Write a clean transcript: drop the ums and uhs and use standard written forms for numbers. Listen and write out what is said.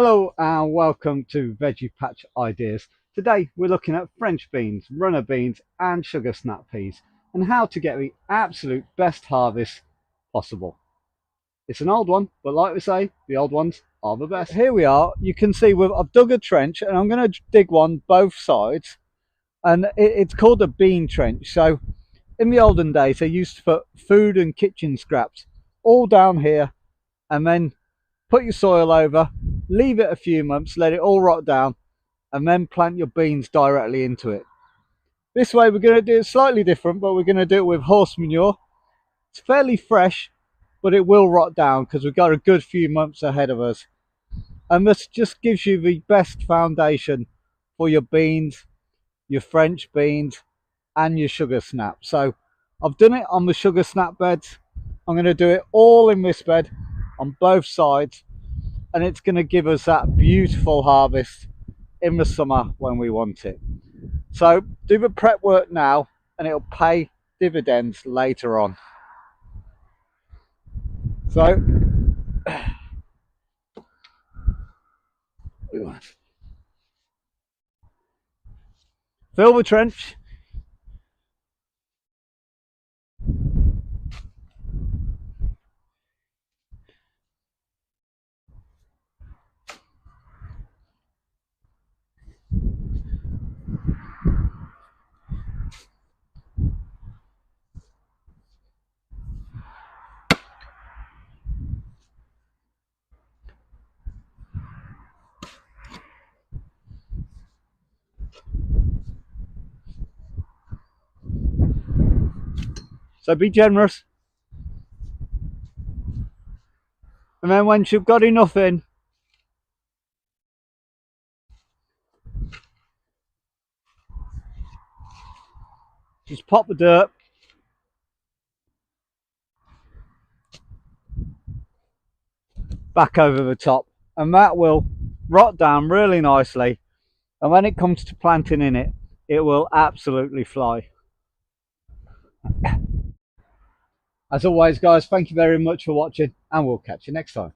Hello and welcome to Veggie Patch Ideas. Today we're looking at French beans, runner beans and sugar snap peas and how to get the absolute best harvest possible. It's an old one, but like we say, the old ones are the best. Here we are. You can see I've dug a trench and I'm going to dig one both sides, and it's called a bean trench. So in the olden days they used to put food and kitchen scraps all down here and then put your soil over, leave it a few months, let it all rot down, and then plant your beans directly into it. This way we're going to do it slightly different, but we're going to do it with horse manure. It's fairly fresh, but it will rot down because we've got a good few months ahead of us. And this just gives you the best foundation for your beans, your French beans, and your sugar snap. So I've done it on the sugar snap beds. I'm going to do it all in this bed on both sides, and it's going to give us that beautiful harvest in the summer when we want it. So do the prep work now and it'll pay dividends later on. So fill the trench. So be generous. And then once you've got enough in, just pop the dirt back over the top, and that will rot down really nicely, and when it comes to planting in it, it will absolutely fly. As always guys, thank you very much for watching, and we'll catch you next time.